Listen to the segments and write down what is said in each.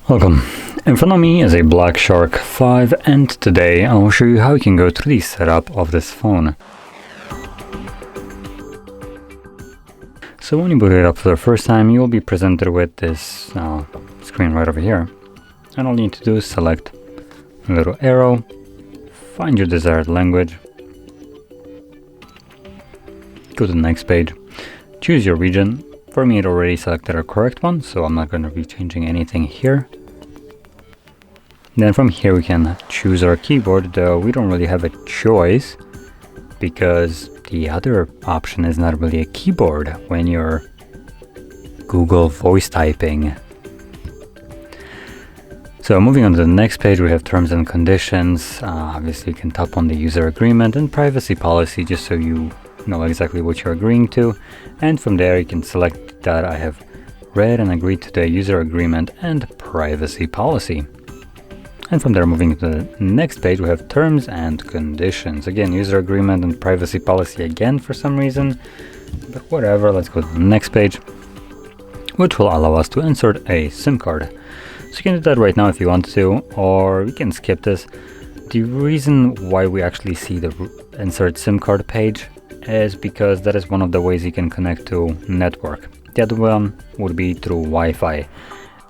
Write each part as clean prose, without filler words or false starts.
Welcome. In front of me is a Black Shark 5 and today I will show you how you can go through the setup of this phone. So when you boot it up for the first time, you will be presented with this screen right over here. And all you need to do is select a little arrow, find your desired language, go to the next page, choose your region. For me, it already selected a correct one, so I'm not going to be changing anything here. Then from here we can choose our keyboard, though we don't really have a choice because the other option is not really a keyboard when you're Google voice typing. So moving on to the next page, we have terms and conditions. Obviously you can tap on the user agreement and privacy policy just so you know exactly what you're agreeing to, and from there you can select that I have read and agreed to the user agreement and privacy policy. And from there, moving to the next page, we have terms and conditions. Again, user agreement and privacy policy again for some reason, but whatever. Let's go to the next page, which will allow us to insert a SIM card. So you can do that right now if you want to, or you can skip this. The reason why we actually see the insert SIM card page is because that is one of the ways you can connect to network. The other one would be through Wi-Fi.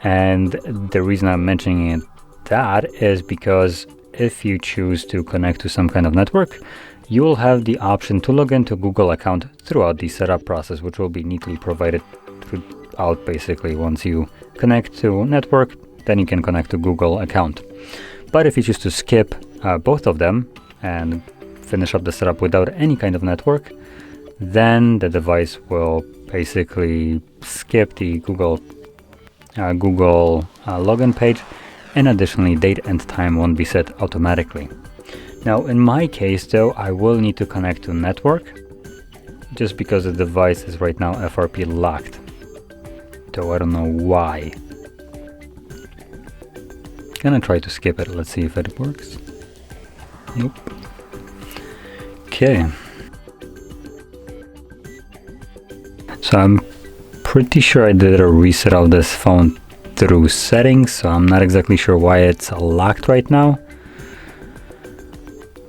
And the reason I'm mentioning that is because if you choose to connect to some kind of network, you will have the option to log into Google account throughout the setup process, which will be neatly provided throughout. Basically, once you connect to network, then you can connect to Google account. But if you choose to skip both of them and finish up the setup without any kind of network, then the device will basically skip the Google login page, and additionally date and time won't be set automatically. Now in my case though, I will need to connect to network just because the device is right now FRP locked, though I don't know why. Gonna try to skip it. Let's see if it works. Nope. Okay, so I'm pretty sure I did a reset of this phone through settings, so I'm not exactly sure why it's locked right now.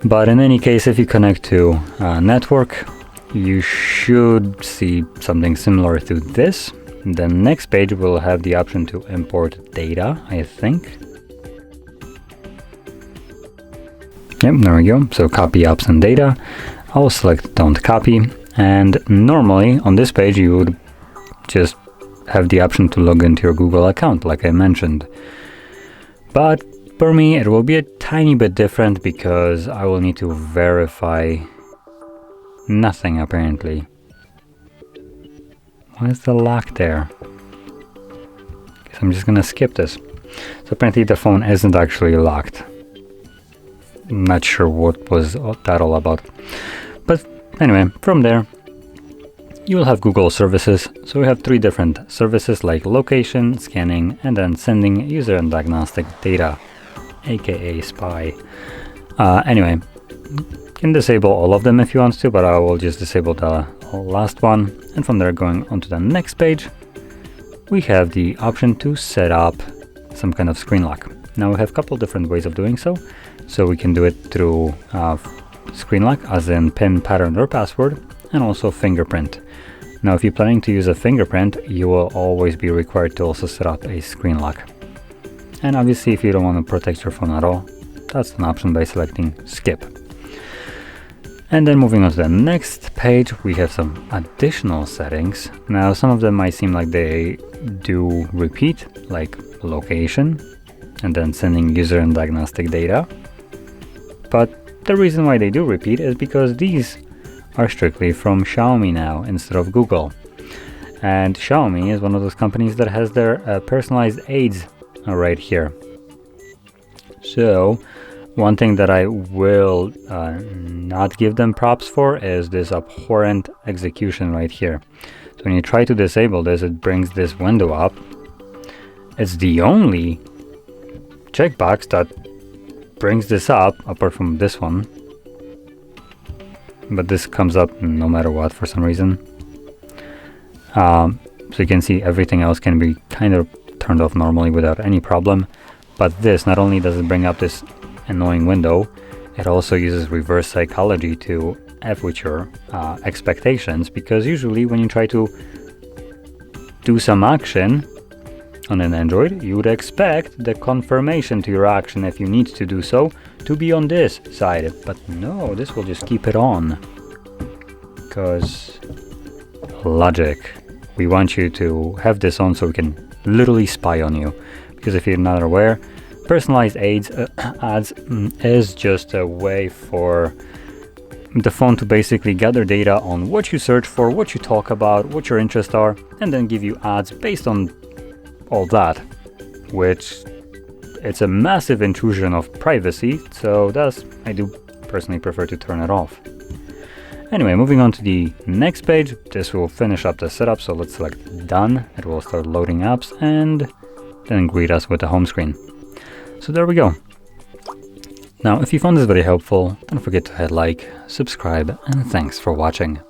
But in any case, if you connect to network, you should see something similar to this. The next page will have the option to import data, I think. Yep, there we go. So copy apps and data. I'll select don't copy, and normally on this page you would just have the option to log into your Google account like I mentioned. But for me it will be a tiny bit different because I will need to verify nothing apparently. Why is the lock there? Guess I'm just gonna skip this. So apparently the phone isn't actually locked. I'm not sure what was that all about. But anyway, from there you will have Google services. So we have three different services like location, scanning, and then sending user and diagnostic data, aka spy. Anyway, you can disable all of them if you want to, but I will just disable the last one. And from there, going on to the next page, we have the option to set up some kind of screen lock. Now we have a couple different ways of doing so. So we can do it through screen lock, as in PIN, pattern, or password, and also fingerprint. Now if you're planning to use a fingerprint, you will always be required to also set up a screen lock. And obviously if you don't want to protect your phone at all, that's an option by selecting skip. And then moving on to the next page, we have some additional settings. Now some of them might seem like they do repeat, like location, and then sending user and diagnostic data. But the reason why they do repeat is because these are strictly from Xiaomi now instead of Google. And Xiaomi is one of those companies that has their personalized aids right here. So one thing that I will not give them props for is this abhorrent execution right here. So when you try to disable this, it brings this window up. It's the only checkbox that brings this up apart from this one. But this comes up no matter what for some reason. So you can see everything else can be kind of turned off normally without any problem. But this, not only does it bring up this annoying window, it also uses reverse psychology to F with your expectations, because usually when you try to do some action on an Android, you would expect the confirmation to your action, if you need to do so, to be on this side. But no, this will just keep it on. Because logic. We want you to have this on so we can literally spy on you. Because if you're not aware, personalized ads is just a way for the phone to basically gather data on what you search for, what you talk about, what your interests are, and then give you ads based on all that, which it's a massive intrusion of privacy, so thus I do personally prefer to turn it off. Anyway, moving on to the next page, this will finish up the setup, so let's select done. It will start loading apps and then greet us with the home screen. So there we go. Now, if you found this very helpful, don't forget to hit like, subscribe, and thanks for watching.